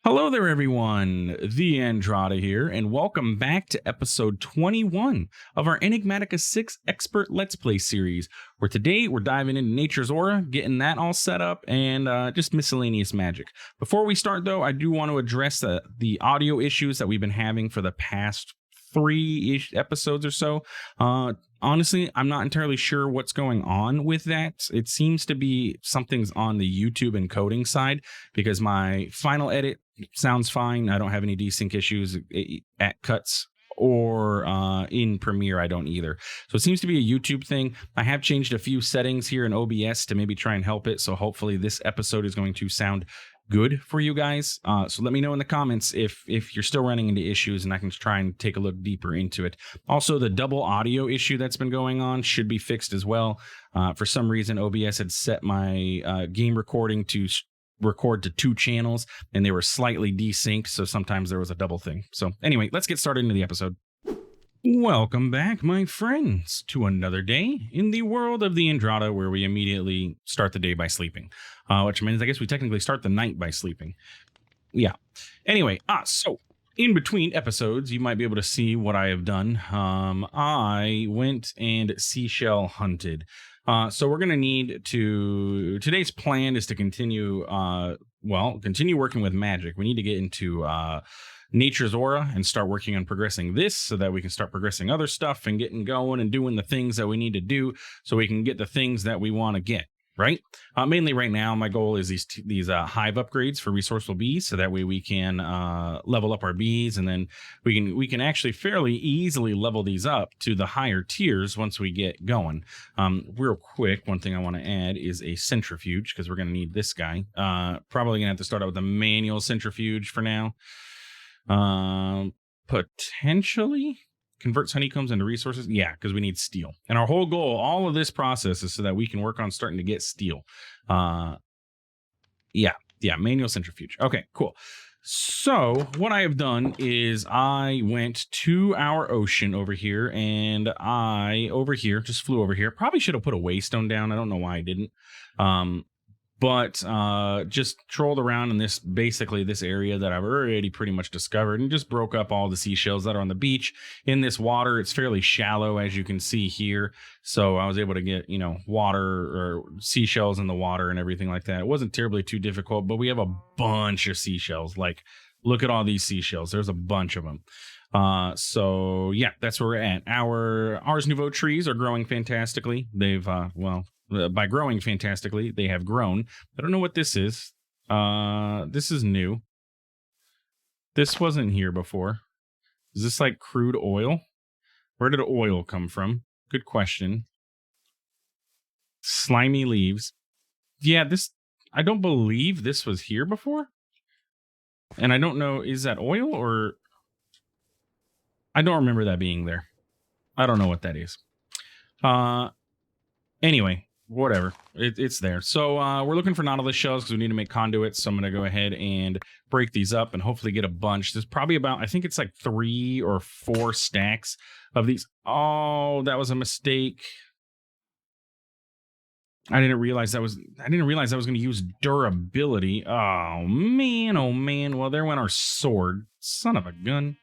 Hello there, everyone. TheAndrata here, and welcome back to episode 21 of our Enigmatica 6 Expert Let's Play series, where today we're diving into Nature's Aura, getting that all set up, and just miscellaneous magic. Before we start, though, I do want to address the audio issues that we've been having for the past three-ish episodes or so. Honestly, I'm not entirely sure what's going on with that. It seems to be something's on the YouTube encoding side because my final edit sounds fine. I don't have any desync issues at cuts or in Premiere. I don't either. So it seems to be a YouTube thing. I have changed a few settings here in OBS to maybe try and help it. So hopefully this episode is going to sound good for you guys. So let me know in the comments if you're still running into issues, and I can try and take a look deeper into it. Also, the double audio issue that's been going on should be fixed as well. For some reason, OBS had set my game recording to record to two channels, and they were slightly desynced, so sometimes there was a double thing. So anyway, let's get started into the episode. Welcome back, my friends, to another day in the world of TheAndrata, where we immediately start the day by sleeping, which means I guess we technically start the night by sleeping. Yeah. Anyway, so in between episodes, you might be able to see what I have done. I went and seashell hunted. So we're going to need to, today's plan is to continue, continue working with magic. We need to get into Nature's Aura and start working on progressing this so that we can start progressing other stuff and getting going and doing the things that we need to do so we can get the things that we want to get. Right. Mainly right now, my goal is these hive upgrades for resourceful bees, so that way we can level up our bees, and then we can actually fairly easily level these up to the higher tiers once we get going. Real quick, one thing I want to add is a centrifuge, because we're going to need this guy. Probably going to have to start out with a manual centrifuge for now. Potentially converts honeycombs into resources. Yeah, because we need steel. And our whole goal, all of this process, is so that we can work on starting to get steel. Yeah, manual centrifuge. Okay, cool. So what I have done is I went to our ocean over here, and just flew over here. Probably should have put a waystone down. I don't know why I didn't. But just trolled around in this area that I've already pretty much discovered, and just broke up all the seashells that are on the beach in this water. It's fairly shallow, as you can see here. So I was able to get, water or seashells in the water and everything like that. It wasn't terribly too difficult, but we have a bunch of seashells. Like, look at all these seashells. There's a bunch of them. So yeah, that's where we're at. Our Ars Nouveau trees are growing fantastically. They've, by growing fantastically, they have grown. I don't know what this is. This is new. This wasn't here before. Is this like crude oil? Where did oil come from? Good question. Slimy leaves. Yeah, I don't believe this was here before. And I don't know, is that oil or... I don't remember that being there. I don't know what that is. Anyway. Whatever, it's there. So we're looking for nautilus shells because we need to make conduits. So I'm going to go ahead and break these up and hopefully get a bunch. There's probably about, I think it's like 3 or 4 stacks of these. Oh, that was a mistake. I didn't realize I was going to use durability. Oh man. Well, there went our sword. Son of a gun.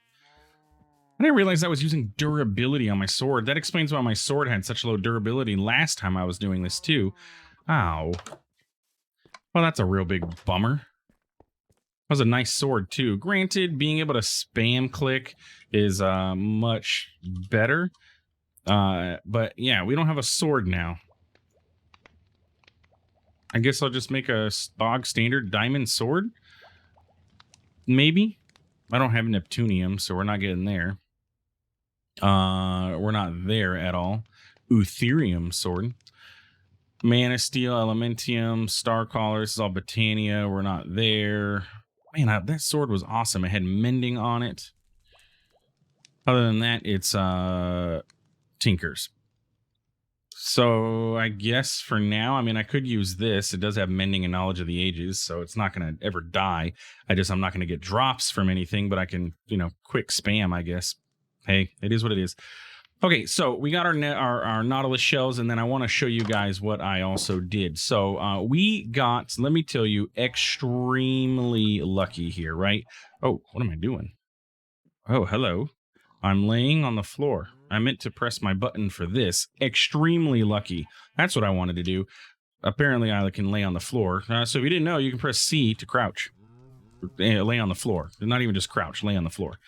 I didn't realize I was using durability on my sword. That explains why my sword had such low durability last time I was doing this too. Ow. Well, that's a real big bummer. That was a nice sword too. Granted, being able to spam click is much better. But yeah, we don't have a sword now. I guess I'll just make a bog standard diamond sword. Maybe. I don't have Neptunium, so we're not getting there. We're not there at all. Utherium sword. Mana Steel, Elementium, Starcaller. This is all Botania. We're not there. Man, that sword was awesome. It had mending on it. Other than that, it's Tinkers. So I guess for now, I mean, I could use this. It does have mending and knowledge of the ages, so it's not going to ever die. I'm not going to get drops from anything, but I can, quick spam, I guess. Hey, it is what it is. Okay, so we got our Nautilus shells, and then I want to show you guys what I also did. So we got, let me tell you, extremely lucky here, right? Oh, what am I doing? Oh, hello. I'm laying on the floor. I meant to press my button for this. Extremely lucky. That's what I wanted to do. Apparently, I can lay on the floor. So if you didn't know, you can press C to crouch. Lay on the floor. Not even just crouch, lay on the floor.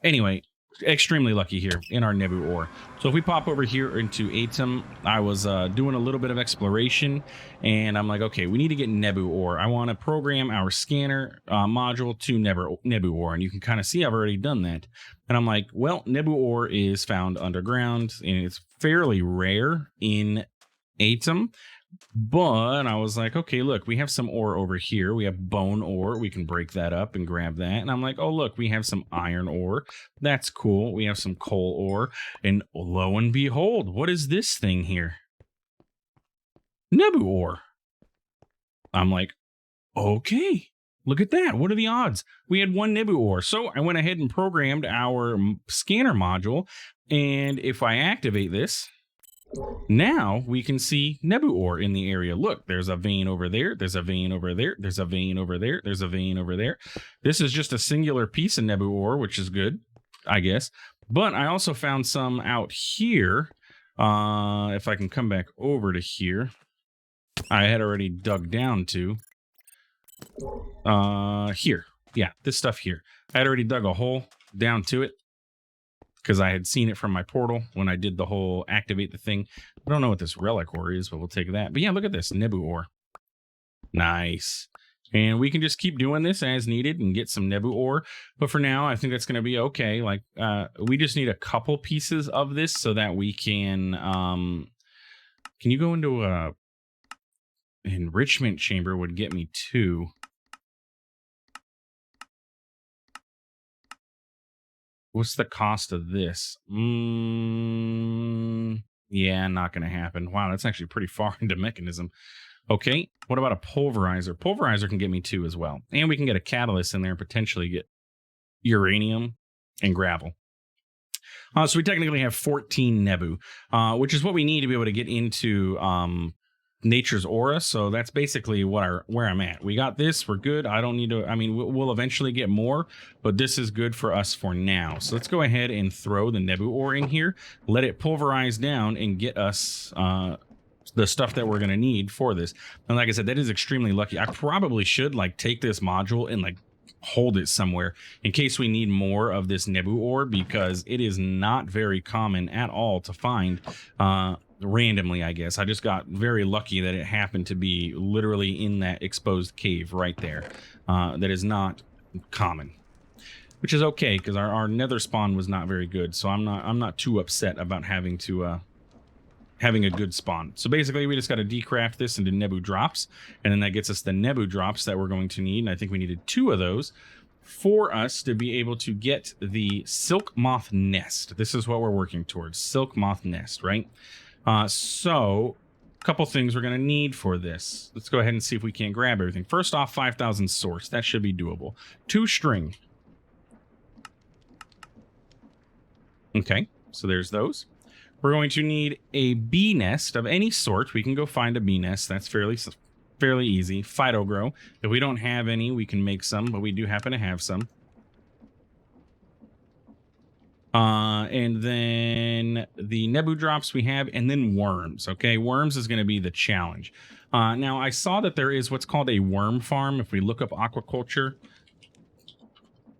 Anyway, extremely lucky here in our Nebu ore. So if we pop over here into Item, I was doing a little bit of exploration, and I'm like, okay, we need to get Nebu ore. I want to program our scanner module to Nebu ore, and you can kind of see I've already done that. And I'm like, well, Nebu ore is found underground, and it's fairly rare in Item. But I was like, okay, look, we have some ore over here. We have bone ore. We can break that up and grab that. And I'm like, oh, look, we have some iron ore. That's cool. We have some coal ore. And lo and behold, what is this thing here? Nebu ore. I'm like, okay, look at that. What are the odds? We had one Nebu ore. So I went ahead and programmed our scanner module. And if I activate this, now we can see Nebu ore in the area. Look, there's a vein over there. There's a vein over there. There's a vein over there. There's a vein over there. This is just a singular piece of Nebu ore, which is good, I guess. But I also found some out here. If I can come back over to here, I had already dug down to. Here. Yeah, this stuff here. I had already dug a hole down to it, because I had seen it from my portal when I did the whole activate the thing. I don't know what this relic ore is, but we'll take that. But yeah, look at this Nebu ore. Nice. And we can just keep doing this as needed and get some Nebu ore. But for now, I think that's going to be okay. Like, we just need a couple pieces of this so that we can you go into a enrichment chamber would get me 2. What's the cost of this? Yeah, not going to happen. Wow, that's actually pretty far into mechanism. Okay, what about a pulverizer? Pulverizer can get me 2 as well. And we can get a catalyst in there and potentially get uranium and gravel. So we technically have 14 Nebu, which is what we need to be able to get into Nature's Aura. So that's basically where I'm at. We got this. We're good. I don't need to. I mean, we'll eventually get more, but this is good for us for now. So let's go ahead and throw the Nebu ore in here, let it pulverize down, and get us the stuff that we're going to need for this. And like I said, that is extremely lucky. I probably should like take this module and like hold it somewhere in case we need more of this Nebu ore, because it is not very common at all to find randomly. I guess I just got very lucky that it happened to be literally in that exposed cave right there. That is not common, which is okay because our nether spawn was not very good, so I'm not too upset about having to having a good spawn. So basically we just got to decraft this into Nebu drops, and then that gets us the Nebu drops that we're going to need, and I think we needed 2 of those for us to be able to get the silk moth nest. This is what we're working towards, silk moth nest, right? So a couple things we're going to need for this. Let's go ahead and see if we can't grab everything. First off, 5,000 source. That should be doable. 2 string. Okay, so there's those. We're going to need a bee nest of any sort. We can go find a bee nest. That's fairly easy. Phytogrow. If we don't have any, we can make some, but we do happen to have some. And then the Nebu drops we have, and then worms. Okay, worms is going to be the challenge. Now, I saw that there is what's called a worm farm. If we look up aquaculture,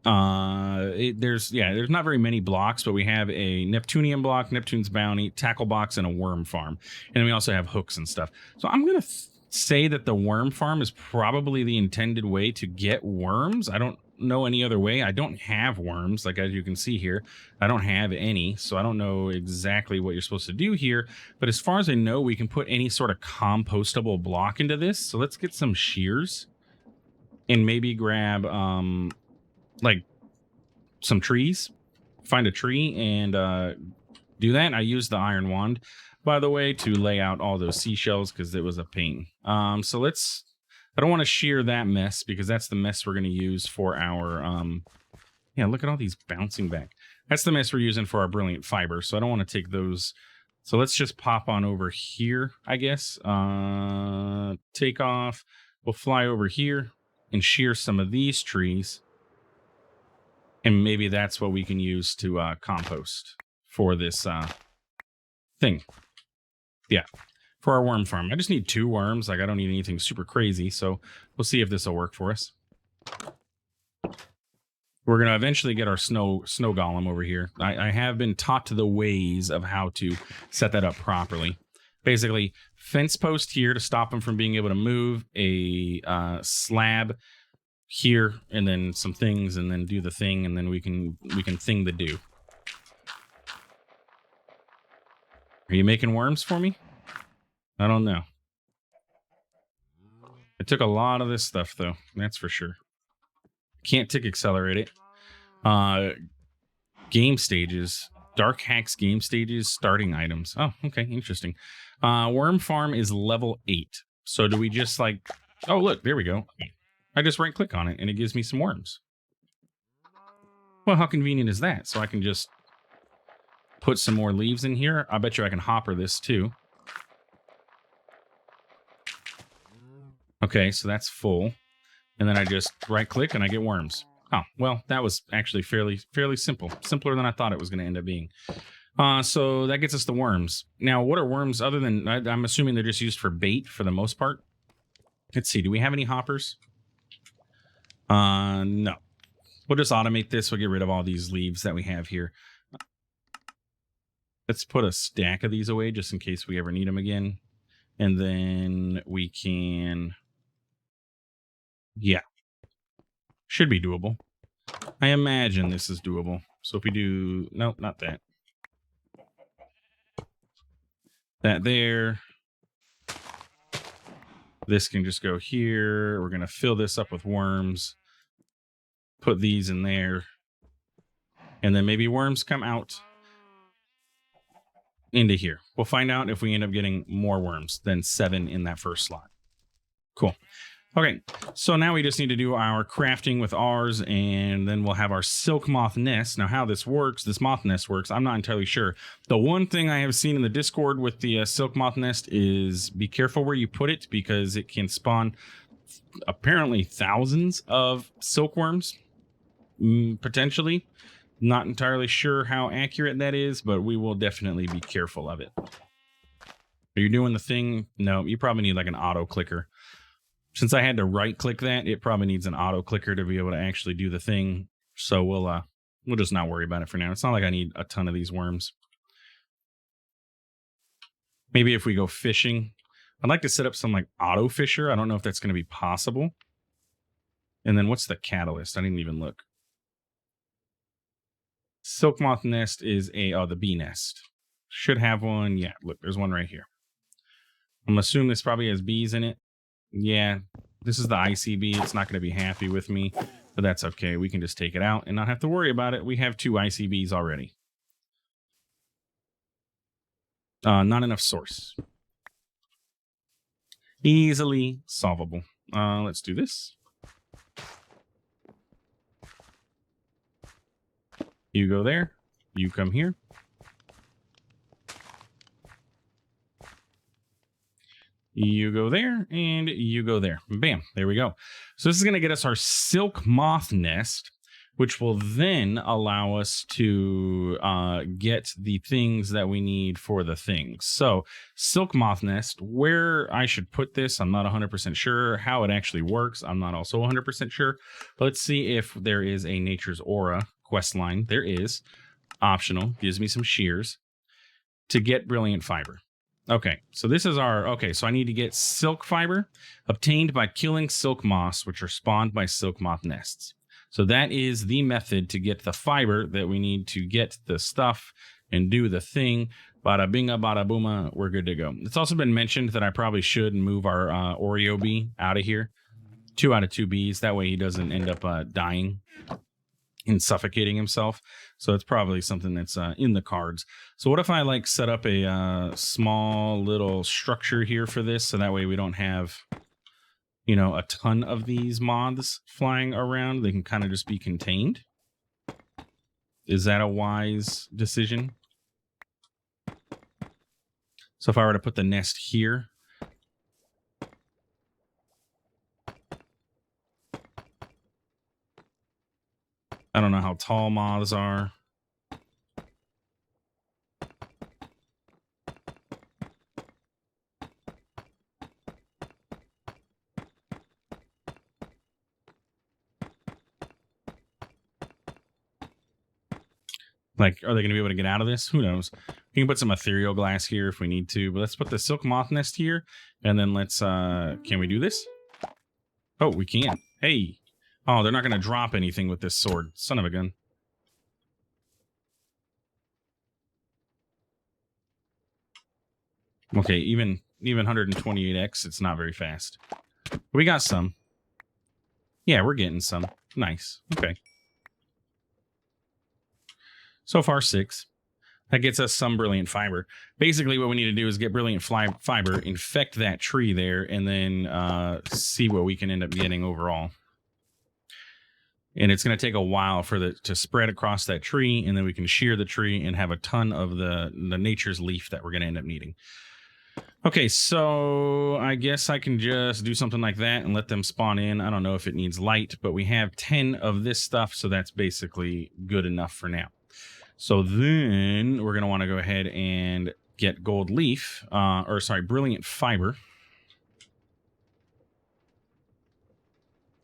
there's not very many blocks, but we have a Neptunian block, Neptune's bounty, tackle box, and a worm farm. And then we also have hooks and stuff. So I'm going to say that the worm farm is probably the intended way to get worms. I don't know any other way. I don't have worms, like as you can see here. I don't have any, so I don't know exactly what you're supposed to do here. But as far as I know, we can put any sort of compostable block into this. So let's get some shears and maybe grab like some trees, find a tree and do that. I used the iron wand, by the way, to lay out all those seashells because it was a pain. So I don't want to shear that mess because that's the mess we're going to use for our Yeah, look at all these bouncing back. That's the mess we're using for our brilliant fiber. So I don't want to take those. So let's just pop on over here, I guess. Take off. We'll fly over here and shear some of these trees. And maybe that's what we can use to compost for this thing. Yeah, for our worm farm. I just need 2 worms. Like, I don't need anything super crazy. So we'll see if this will work for us. We're going to eventually get our snow golem over here. I have been taught to the ways of how to set that up properly. Basically, fence post here to stop him from being able to move, a slab here, and then some things, and then do the thing, and then we can thing the do. Are you making worms for me? I don't know. It took a lot of this stuff, though. That's for sure. Can't tick accelerate it. Game stages. Dark Hacks game stages. Starting items. Oh, okay. Interesting. Worm farm is level 8. So do we just like... Oh, look. There we go. I just right click on it and it gives me some worms. Well, how convenient is that? So I can just put some more leaves in here. I bet you I can hopper this too. Okay, so that's full. And then I just right click and I get worms. Oh, well, that was actually fairly simple. Simpler than I thought it was going to end up being. So that gets us the worms. Now, what are worms other than... I'm assuming they're just used for bait for the most part. Let's see. Do we have any hoppers? No. We'll just automate this. We'll get rid of all these leaves that we have here. Let's put a stack of these away just in case we ever need them again. And then we can... Yeah. Should be doable. I imagine this is doable. So if we do... Nope, not that. That there. This can just go here. We're going to fill this up with worms. Put these in there. And then maybe worms come out into here. We'll find out if we end up getting more worms than 7 in that first slot. Cool. Okay, so now we just need to do our crafting with ours, and then we'll have our silk moth nest. Now, how this works, this moth nest works, I'm not entirely sure. The one thing I have seen in the Discord with the silk moth nest is be careful where you put it, because it can spawn apparently thousands of silkworms, potentially. Not entirely sure how accurate that is, but we will definitely be careful of it. Are you doing the thing? No, you probably need like an auto clicker. Since I had to right click that, it probably needs an auto clicker to be able to actually do the thing. So we'll just not worry about it for now. It's not like I need a ton of these worms. Maybe if we go fishing, I'd like to set up some like auto fisher. I don't know if that's going to be possible. And then what's the catalyst? I didn't even look. Silk moth nest is the bee nest. Should have one. Yeah, look, there's one right here. I'm assuming this probably has bees in it. Yeah, this is the ICB. It's not going to be happy with me, but that's okay. We can just take it out and not have to worry about it. We have 2 ICBs already. Not enough source. Easily solvable. Let's do this. You go there. You come here. You go there, and you go there. Bam, there we go. So this is going to get us our silk moth nest, which will then allow us to get the things that we need for the things. So silk moth nest, where I should put this, I'm not 100% sure. How it actually works, I'm not also 100% sure. But let's see if there is a Nature's Aura quest line. There is. Optional. Gives me some shears to get brilliant fiber. Okay, so this is our... Okay, so I need to get silk fiber obtained by killing silk moths, which are spawned by silk moth nests. So that is the method to get the fiber that we need to get the stuff and do the thing. Bada binga, bada booma, we're good to go. It's also been mentioned that I probably should move our Oreo bee out of here. 2 out of 2 bees. That way he doesn't end up dying and suffocating himself. So it's probably something that's in the cards. So what if I like set up a small little structure here for this, so that way we don't have, you know, a ton of these moths flying around. They can kind of just be contained. Is that a wise decision? So if I were to put the nest here, I don't know how tall moths are. Like, are they going to be able to get out of this? Who knows? We can put some ethereal glass here if we need to, but let's put the silk moth nest here, and then let's, can we do this? Oh, we can. Hey. Oh, they're not going to drop anything with this sword. Son of a gun. Okay, even 128x, it's not very fast. We got some. Yeah, we're getting some. Nice. Okay. So far, 6. That gets us some brilliant fiber. Basically, what we need to do is get brilliant fiber, infect that tree there, and then see what we can end up getting overall. And it's going to take a while for to spread across that tree, and then we can shear the tree and have a ton of the nature's leaf that we're going to end up needing. Okay, so I guess I can just do something like that and let them spawn in. I don't know if it needs light, but we have 10 of this stuff, so that's basically good enough for now. So then we're going to want to go ahead and get gold leaf, brilliant fiber.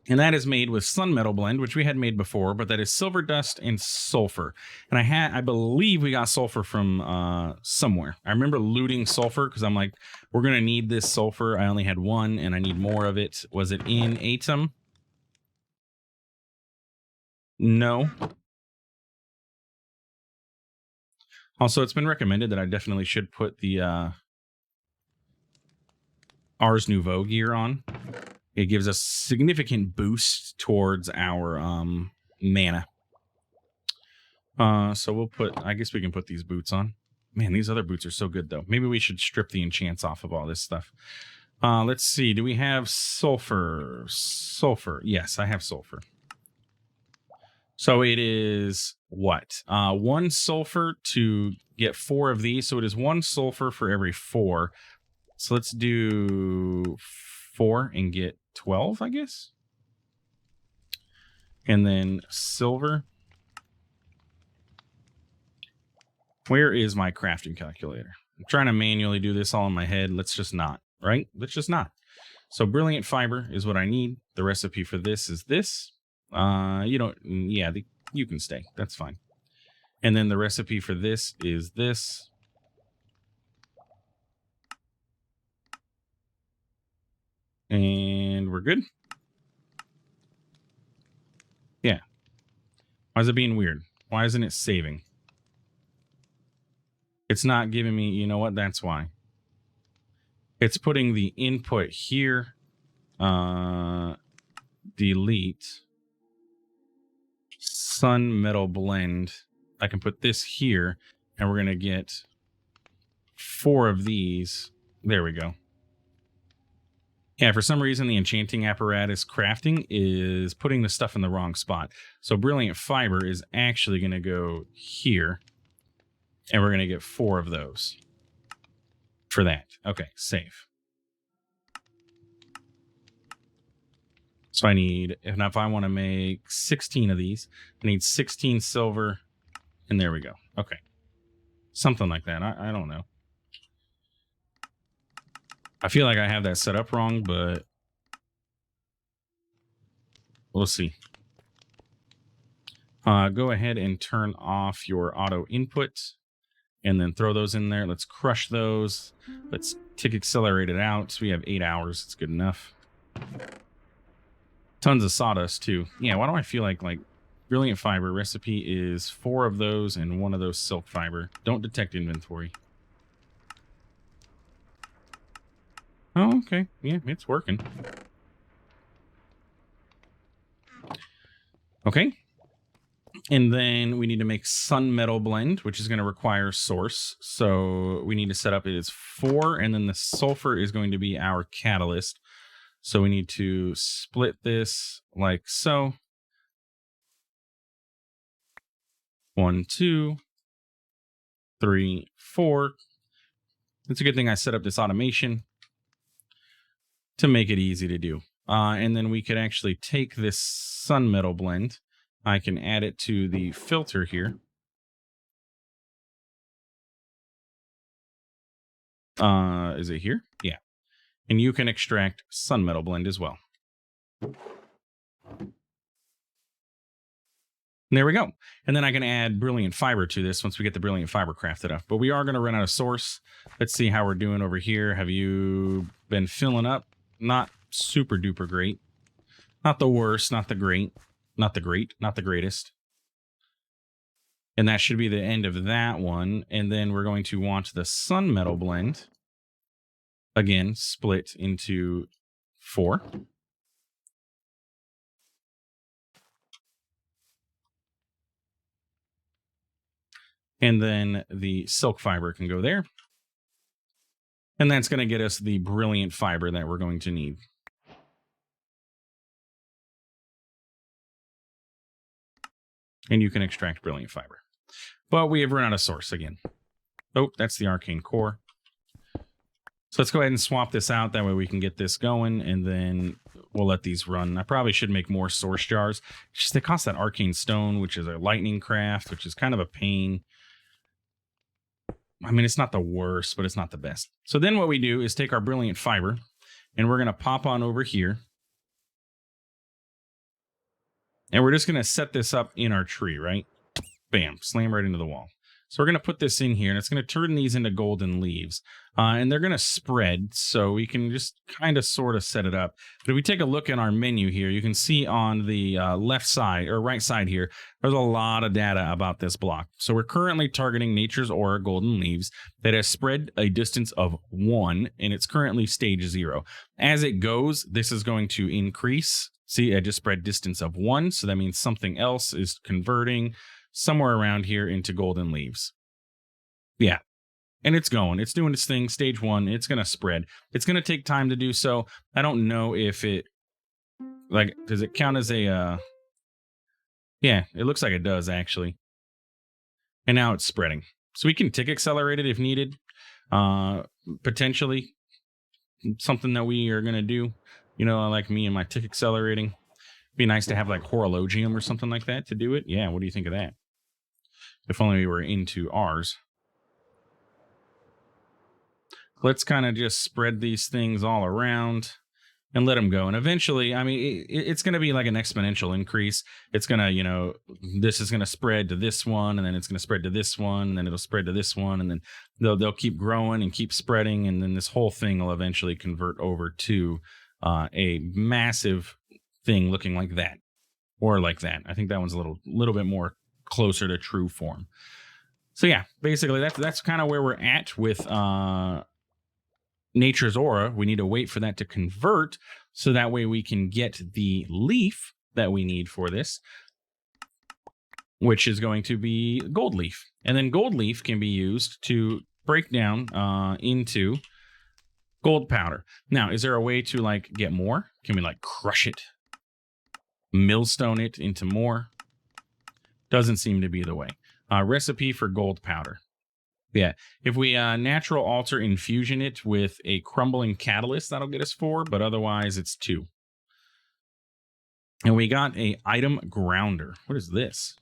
And that is made with sun metal blend, which we had made before, but that is silver dust and sulfur. And I believe we got sulfur from somewhere. I remember looting sulfur because I'm like, we're going to need this sulfur. I only had 1 and I need more of it. Was it in Item? No. Also, it's been recommended that I definitely should put the Ars Nouveau gear on. It gives us significant boost towards our mana. So we'll put, I guess we can put these boots on. Man, these other boots are so good, though. Maybe we should strip the enchants off of all this stuff. Let's see. Do we have sulfur? Sulfur. Yes, I have sulfur. So it is what? 1 sulfur to get 4 of these. So it is 1 sulfur for every 4. So let's do 4 and get 12, I guess. And then silver. Where is my crafting calculator? I'm trying to manually do this all in my head. Let's just not, right? Let's just not. So brilliant fiber is what I need. The recipe for this is this. You can stay. That's fine. And then the recipe for this is this. And we're good. Yeah. Why is it being weird? Why isn't it saving? It's not giving me, you know what? That's why. It's putting the input here. Delete. Sun metal blend. I can put this here, and we're going to get 4 of these. There we go. Yeah, for some reason, the enchanting apparatus crafting is putting the stuff in the wrong spot. So brilliant fiber is actually going to go here, and we're going to get 4 of those for that. Okay, save. So I need, if I want to make 16 of these, I need 16 silver, and there we go. Okay. Something like that. I don't know. I feel like I have that set up wrong, but we'll see. Go ahead and turn off your auto input and then throw those in there. Let's crush those. Let's tick accelerate it out. So we have 8 hours. It's good enough. Tons of sawdust too. Yeah, why do I feel like brilliant fiber recipe is 4 of those and 1 of those silk fiber. Don't detect inventory. Oh, okay. Yeah, it's working. Okay. And then we need to make sun metal blend, which is going to require source. So we need to set up it as 4, and then the sulfur is going to be our catalyst. So we need to split this like so. 1, 2, 3, 4. It's a good thing I set up this automation to make it easy to do. And then we could actually take this sun metal blend. I can add it to the filter here. Is it here? Yeah. And you can extract sun metal blend as well. And there we go. And then I can add brilliant fiber to this once we get the brilliant fiber crafted up. But we are going to run out of source. Let's see how we're doing over here. Have you been filling up? Not super duper great. Not the worst, not the great. Not the great, not the greatest. And that should be the end of that one. And then we're going to want the sun metal blend. Again, split into 4. And then the silk fiber can go there. And that's going to get us the brilliant fiber that we're going to need. And you can extract brilliant fiber. But we have run out of source again. Oh, that's the arcane core. So let's go ahead and swap this out. That way we can get this going, and then we'll let these run. I probably should make more source jars. It's just they cost that arcane stone, which is a lightning craft, which is kind of a pain. I mean, it's not the worst, but it's not the best. So then what we do is take our brilliant fiber, and we're going to pop on over here. And we're just going to set this up in our tree, right? Bam, slam right into the wall. So we're going to put this in here, and it's going to turn these into golden leaves. And they're going to spread, so we can just kind of sort of set it up. But if we take a look in our menu here, you can see on the left side, or right side here, there's a lot of data about this block. So we're currently targeting Nature's Aura Golden Leaves that has spread a distance of 1, and it's currently stage 0. As it goes, this is going to increase. See, I just spread distance of 1, so that means something else is converting somewhere around here into golden leaves. Yeah. And it's going. It's doing its thing. Stage 1. It's going to spread. It's going to take time to do so. I don't know if it... Like, does it count as a... Yeah, it looks like it does, actually. And now it's spreading. So we can tick accelerate it if needed. Potentially. Something that we are going to do. You know, like me and my tick accelerating. Be nice to have like horologium or something like that to do it. Yeah, what do you think of that? If only we were into ours. Let's kind of just spread these things all around and let them go. And eventually, I mean, it's going to be like an exponential increase. It's going to, you know, this is going to spread to this one, and then it's going to spread to this one, and then it'll spread to this one, and then they'll keep growing and keep spreading, and then this whole thing will eventually convert over to a massive thing looking like that, or like that. I think that one's a little bit more closer to true form. So yeah, basically that's kind of where we're at with Nature's Aura. We need to wait for that to convert, so that way we can get the leaf that we need for this, which is going to be gold leaf. And then gold leaf can be used to break down into gold powder. Now, is there a way to like get more? Can we like crush it, millstone it into more? Doesn't seem to be the way. Recipe for gold powder. Yeah, if we natural alter infusion it with a crumbling catalyst, that'll get us 4, but otherwise it's 2. And we got a item grounder. What is this?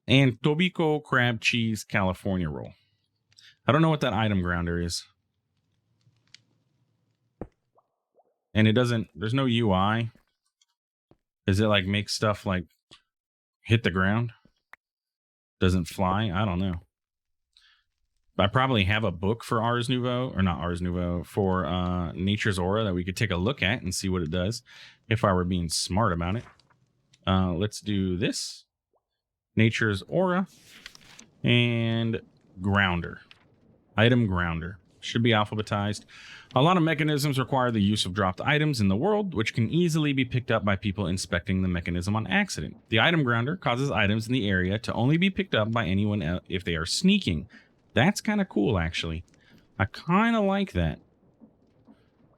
And Tobiko crab cheese California roll. I don't know what that item grounder is. And it doesn't, there's no UI. Does it like make stuff like hit the ground? Doesn't fly? I don't know. I probably have a book for Ars Nouveau, or not Ars Nouveau, for Nature's Aura that we could take a look at and see what it does if I were being smart about it. Let's do this. Nature's Aura and Grounder. Item Grounder. Should be alphabetized. A lot of mechanisms require the use of dropped items in the world, which can easily be picked up by people inspecting the mechanism on accident. The item grounder causes items in the area to only be picked up by anyone if they are sneaking. That's kind of cool, actually. I kind of like that.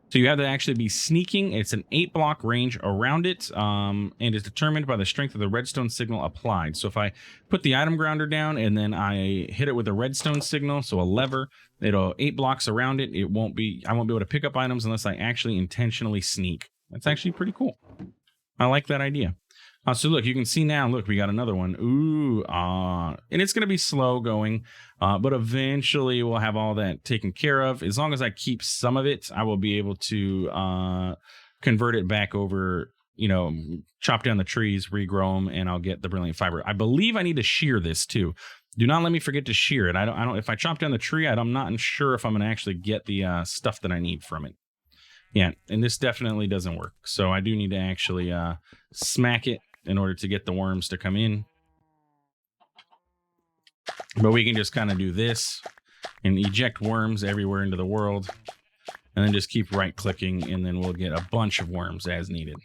So you have to actually be sneaking. It's an 8-block range around it, and is determined by the strength of the redstone signal applied. So if I put the item grounder down and then I hit it with a redstone signal, so a lever, it'll 8 blocks around it. I won't be able to pick up items unless I actually intentionally sneak. That's actually pretty cool. I like that idea. So look, you can see now, look, we got another one. Ooh, and it's going to be slow going, but eventually we'll have all that taken care of. As long as I keep some of it, I will be able to convert it back over, chop down the trees, regrow them, and I'll get the brilliant fiber. I believe I need to shear this too. Do not let me forget to shear it. I don't, if I chop down the tree, I'm not sure if I'm going to actually get the stuff that I need from it. Yeah, and this definitely doesn't work. So I do need to actually smack it in order to get the worms to come in. But we can just kind of do this and eject worms everywhere into the world. And then just keep right clicking, and then we'll get a bunch of worms as needed.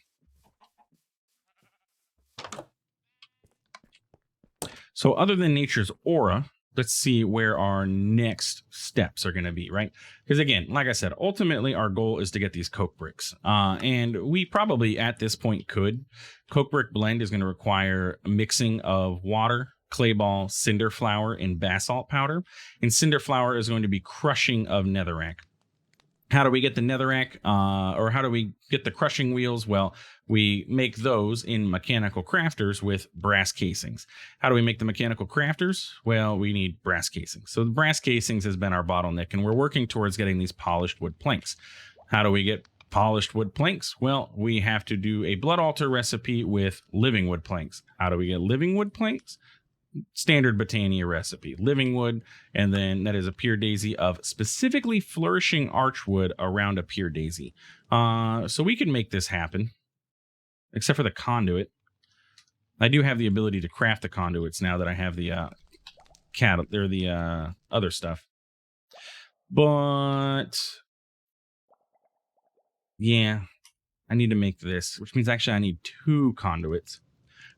So other than nature's aura, let's see where our next steps are going to be, right? Because again, like I said, ultimately our goal is to get these coke bricks. And we probably at this point could. Coke brick blend is going to require a mixing of water, clay ball, cinder flour, and basalt powder. And cinder flour is going to be crushing of netherrack. How do we get the netherrack, or how do we get the crushing wheels? Well, we make those in mechanical crafters with brass casings. How do we make the mechanical crafters? Well, we need brass casings. So the brass casings has been our bottleneck, and we're working towards getting these polished wood planks. How do we get polished wood planks? Well, we have to do a blood altar recipe with living wood planks. How do we get living wood planks? Standard Botania recipe, living wood, and then that is a pure daisy of specifically flourishing archwood around a pure daisy. So we can make this happen, except for the conduit. I do have the ability to craft the conduits now that I have the other stuff. But yeah, I need to make this, which means actually I need 2 conduits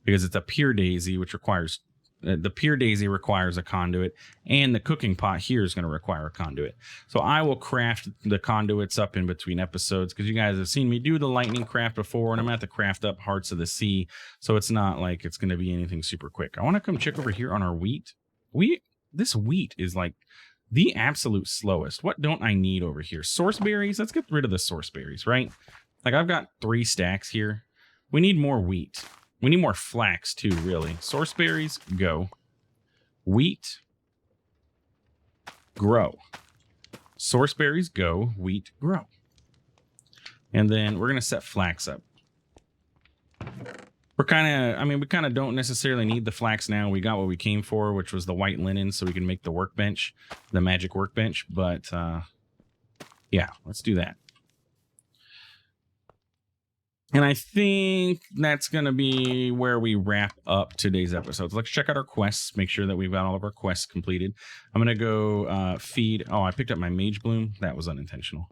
because it's a pure daisy, which requires the pure daisy requires a conduit, and the cooking pot here is going to require a conduit. So I will craft the conduits up in between episodes, because you guys have seen me do the lightning craft before, and I'm going to have to craft up Hearts of the Sea. So it's not like it's going to be anything super quick. I want to come check over here on our wheat. This wheat is like the absolute slowest. What don't I need over here? Source berries. Let's get rid of the source berries, right? Like I've got 3 stacks here. We need more wheat. We need more flax too, really. Source berries, go. Wheat, grow. Source berries, go. Wheat, grow. And then we're going to set flax up. We kind of don't necessarily need the flax now. We got what we came for, which was the white linen, so we can make the workbench, the magic workbench. But yeah, let's do that. And I think that's going to be where we wrap up today's episodes. Let's check out our quests, make sure that we've got all of our quests completed. I'm going to go feed. Oh, I picked up my mage bloom. That was unintentional.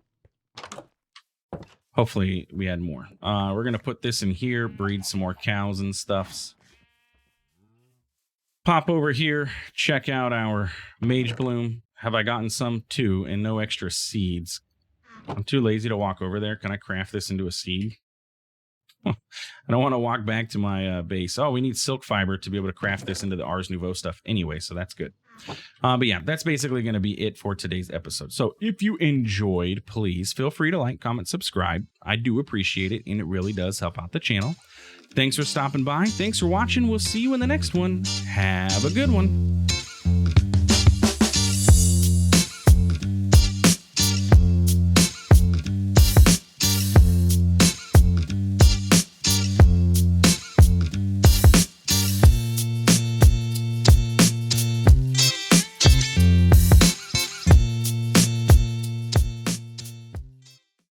Hopefully we had more. We're going to put this in here, breed some more cows and stuffs. Pop over here, check out our mage bloom. Have I gotten some? 2 and no extra seeds. I'm too lazy to walk over there. Can I craft this into a seed? I don't want to walk back to my base. Oh, we need silk fiber to be able to craft this into the Ars Nouveau stuff anyway, so that's good. But yeah, that's basically going to be it for today's episode. So if you enjoyed, please feel free to like, comment, subscribe. I do appreciate it, and it really does help out the channel. Thanks for stopping by. Thanks for watching. We'll see you in the next one. Have a good one.